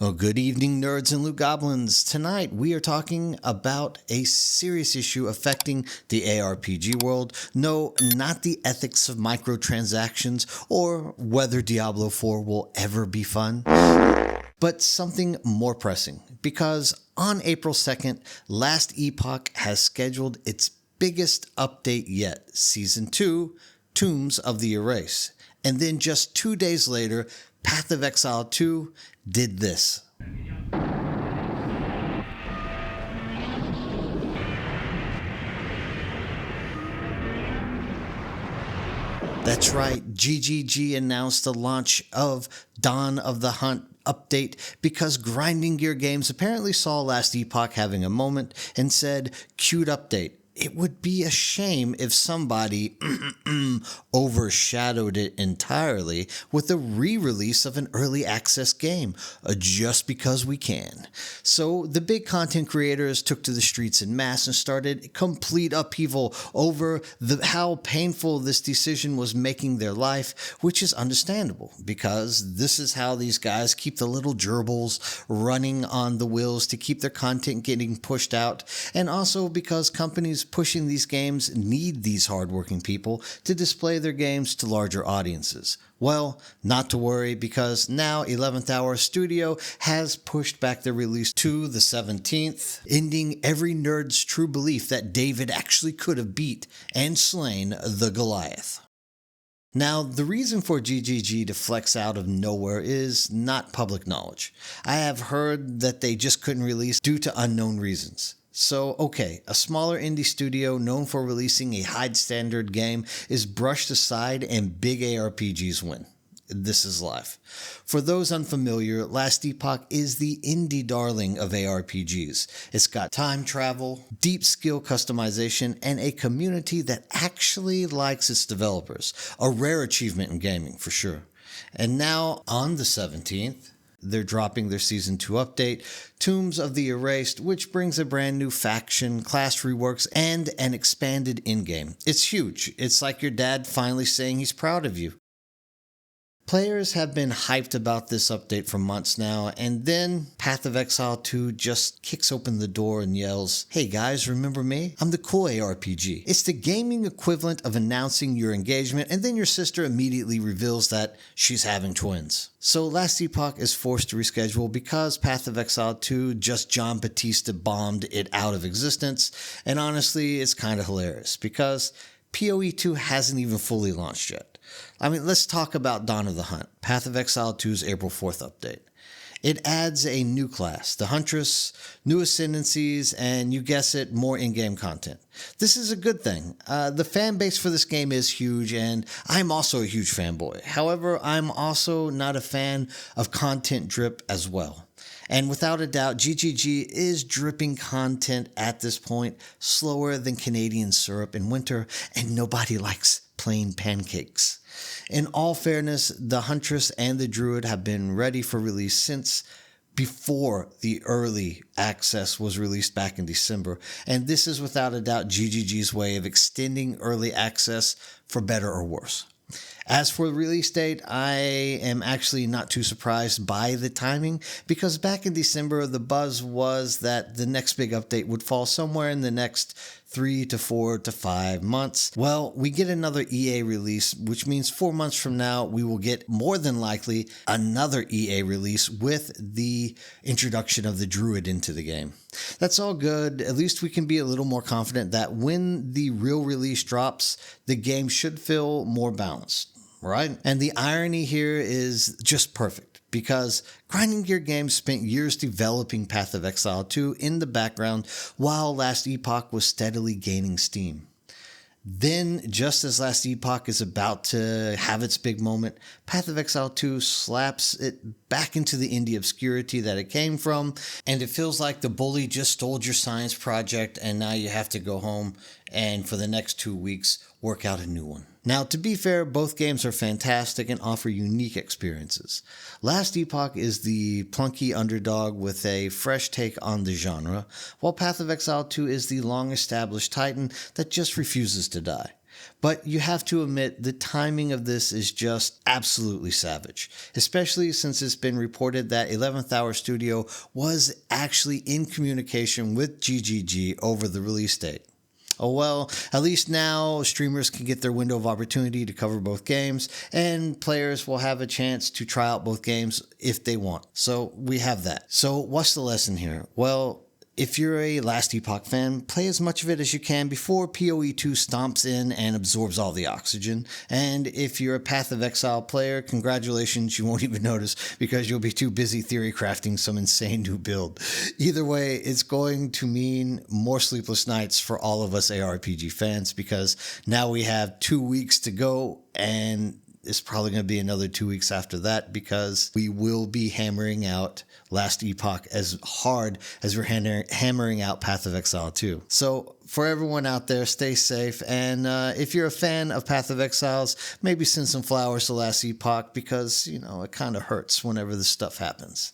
Well, good evening, nerds and loot goblins. Tonight, we are talking about a serious issue affecting the ARPG world. No, not the ethics of microtransactions or whether Diablo 4 will ever be fun, but something more pressing. Because on April 2nd, Last Epoch has scheduled its biggest update yet, Season 2, Tombs of the Erase. And then just 2 days later, Path of Exile 2 did this. That's right, GGG announced the launch of Dawn of the Hunt update because Grinding Gear Games apparently saw Last Epoch having a moment and said, "Cute update. It would be a shame if somebody overshadowed it entirely with a re-release of an early access game, just because we can." So the big content creators took to the streets en masse and started complete upheaval over how painful this decision was making their life, which is understandable because this is how these guys keep the little gerbils running on the wheels to keep their content getting pushed out, and also because companies pushing these games need these hardworking people to display their games to larger audiences. Well, not to worry, because now 11th Hour Studio has pushed back their release to the 17th, ending every nerd's true belief that David actually could have beat and slain the Goliath. Now, the reason for GGG to flex out of nowhere is not public knowledge. I have heard that they just couldn't release due to unknown reasons. So, okay, a smaller indie studio known for releasing a high standard game is brushed aside and big ARPGs win. This is life. For those unfamiliar, Last Epoch is the indie darling of ARPGs. It's got time travel, deep skill customization, and a community that actually likes its developers. A rare achievement in gaming, for sure. And now, on the 17th, they're dropping their Season 2 update, Tombs of the Erased, which brings a brand new faction, class reworks, and an expanded endgame. It's huge. It's like your dad finally saying he's proud of you. Players have been hyped about this update for months now, and then Path of Exile 2 just kicks open the door and yells, "Hey guys, remember me? I'm the cool ARPG." It's the gaming equivalent of announcing your engagement, and then your sister immediately reveals that she's having twins. So Last Epoch is forced to reschedule because Path of Exile 2 just John Batista bombed it out of existence, and honestly, it's kind of hilarious because PoE 2 hasn't even fully launched yet. I mean, let's talk about Dawn of the Hunt, Path of Exile 2's April 4th update. It adds a new class, the Huntress, new ascendancies, and you guess it, more in-game content. This is a good thing. The fan base for this game is huge, and I'm also a huge fanboy. However, I'm also not a fan of content drip as well. And without a doubt, GGG is dripping content at this point, slower than Canadian syrup in winter, and nobody likes plain pancakes. In all fairness, the Huntress and the Druid have been ready for release since before the early access was released back in December, and this is without a doubt GGG's way of extending early access for better or worse. As for the release date, I am actually not too surprised by the timing, because back in December, the buzz was that the next big update would fall somewhere in the next 3 to 4 to 5 months. Well, we get another EA release, which means 4 months from now, we will get more than likely another EA release with the introduction of the Druid into the game. That's all good. At least we can be a little more confident that when the real release drops, the game should feel more balanced, right? And the irony here is just perfect, because Grinding Gear Games spent years developing Path of Exile 2 in the background while Last Epoch was steadily gaining steam. Then, just as Last Epoch is about to have its big moment, Path of Exile 2 slaps it back into the indie obscurity that it came from, and it feels like the bully just stole your science project and now you have to go home and for the next 2 weeks work out a new one. Now, to be fair, both games are fantastic and offer unique experiences. Last Epoch is the plunky underdog with a fresh take on the genre, while Path of Exile 2 is the long-established titan that just refuses to die. But you have to admit the timing of this is just absolutely savage, especially since it's been reported that 11th Hour Studio was actually in communication with GGG over the release date. Oh well, at least now streamers can get their window of opportunity to cover both games, and players will have a chance to try out both games if they want. So we have that. So what's the lesson here? Well, if you're a Last Epoch fan, play as much of it as you can before PoE 2 stomps in and absorbs all the oxygen. And if you're a Path of Exile player, congratulations, you won't even notice because you'll be too busy theory crafting some insane new build. Either way, it's going to mean more sleepless nights for all of us ARPG fans because now we have 2 weeks to go, and it's probably going to be another 2 weeks after that because we will be hammering out Last Epoch as hard as we're hammering out Path of Exile 2. So for everyone out there, stay safe. And if you're a fan of Path of Exiles, maybe send some flowers to Last Epoch because, it kind of hurts whenever this stuff happens.